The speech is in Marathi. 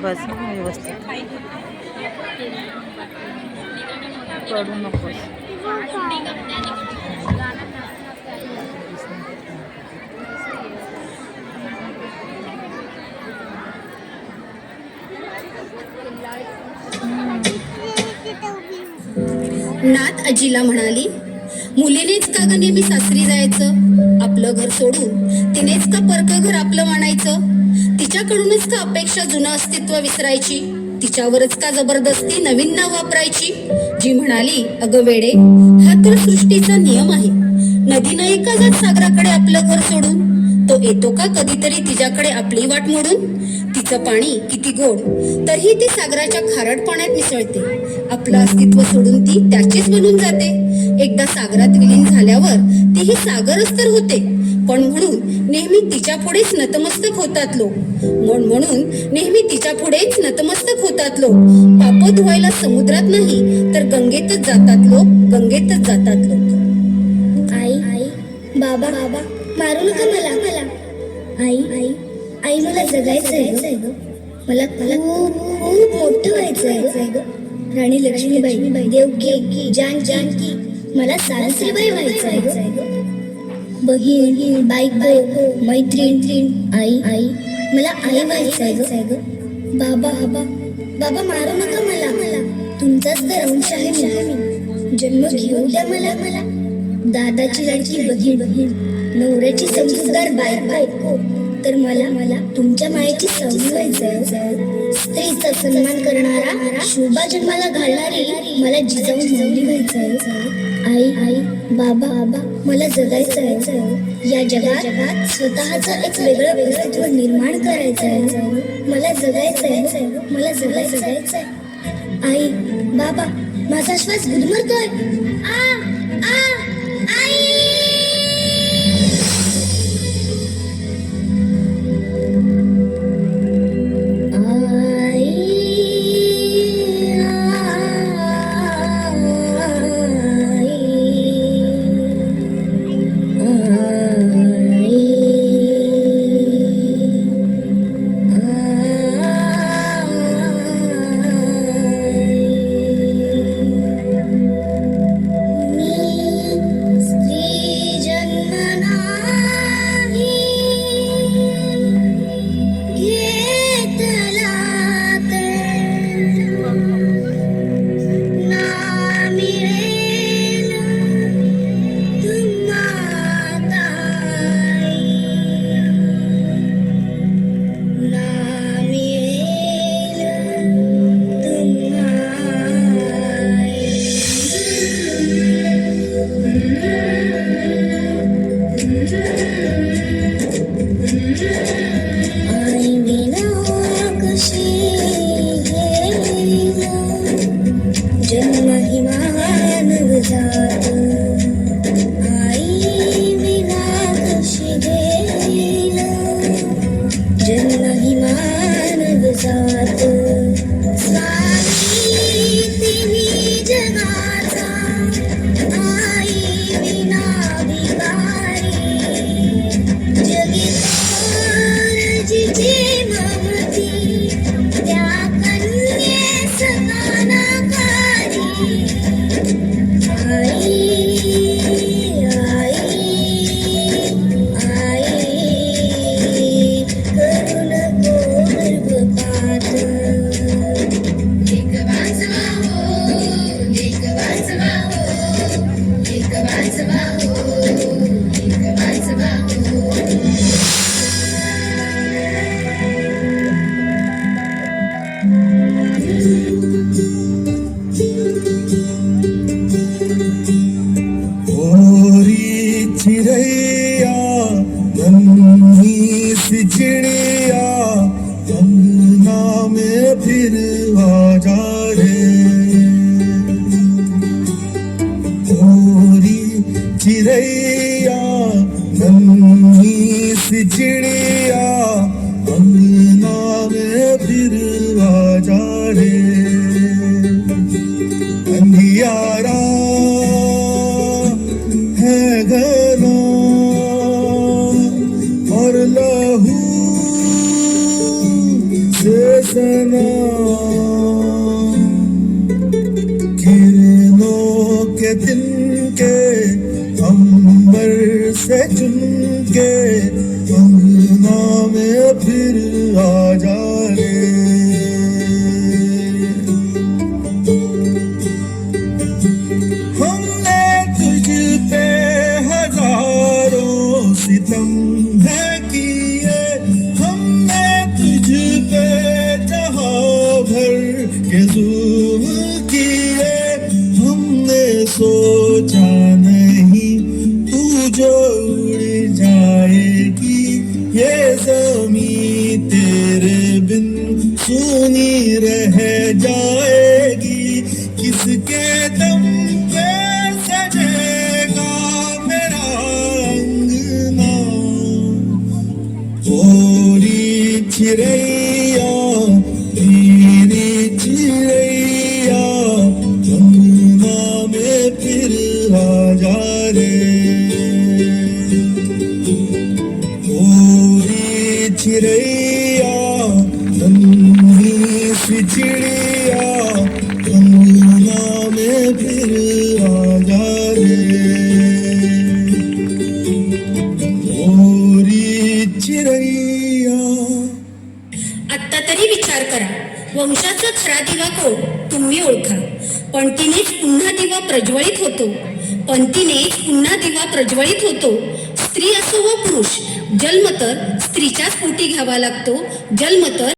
बस व्यवस्थित पडू नकोस. नात आजीला म्हणाली, मुलीनेच का ग नेहमी सासरी जायचं? आपलं घर सोडून तिनेच का परक घर आपलं मानायचं? तिच्याकडूनच का अपेक्षा जुनं अस्तित्व विसरायची? तिच्यावरच का जबरदस्ती नवीन नाव वापरायची? जी म्हणाली, अगं वेडे, हा तर सृष्टीचा नियम आहे. नदीनं एका जात सागराकडे आपलं घर सोडून. तो येतो का कधीतरी तिच्याकडे आपली वाट मोडून? तिचं पाणी किती गोड तरीही ती सागराच्या खारट पाण्यात मिसळते. आपलं अस्तित्व सोडून ती त्याचीच बनून जाते. एकदा सागरात विलीन झाल्यावर तीही सागरच तर होते. पण म्हणून नेहमी तिच्या पुढेच नतमस्तक होतात लोक. म्हणून नेहमी तिच्या पुढेच नतमस्तक होतात लोक. पाप धुवायला समुद्रात नाही तर गंगेतच जातात लोक, गंगेतच जातात लोक. आई, बाबा, मारू नका मला. आई, मला जगायचंय ग. मला खूप मोठं व्हायचंय ग. राणी लक्ष्मीबाई, देवकी, जानकी, मला सावित्रीबाई व्हायचंय ग. बहीण, बायको, मैत्रीण, आई, मला आई व्हायचंय ग. बाबा, मारू नका मला. तुमचाच तर अंश आहे मी. जन्म घेऊ द्या मला. दादाची लाडकी बहीण, नवऱ्याची समजूतदार बायको, तर मला तुमच्या मायेची सवय व्हायचंय. स्त्रीचा सन्मान करणारा, शोभा जन्माला घालणारी मला जिजाऊ माऊली व्हायचंय. आई, बाबा, मला जगायचंय. या जगात स्वतःचं एक वेगळं अस्तित्व निर्माण करायचंय. मला जगायचंय. आई, बाबा, माझा श्वास गुदमरतोय. आई. और लहू से चुन के अंगना में फिर आ जा रे। हमने तुझ पे हजारों सितम है किए, हमने तुझ पे जहां भर के जुल्म किए। हमने सोचा नहीं तू जो उड़ जाएगी, ये ज़मीं तेरे बिन सूनी रह जाएगी। किसके दम पे सजेगा मेरा अंगना, ओरी चिड़ैया मेरी चिड़ैया अंगना में फिर आ जा रे। ओरी चिड़ैया नन्ही सी चिड़िया अंगना में फिर आ जा रे। ओरी चिड़ैया। आत्ता तरी विचार करा, वंशाचा खरा दिवा कोण तुम्ही ओळखा. पणतीनेच पुन्हा दिवा प्रज्वलित होतो, पणतीनेच पुन्हा दिवा प्रज्वलित होतो. स्त्री असो व पुरुष, जन्म तर स्त्रीच्याच पोटी घ्यावा लागतो, जन्म तर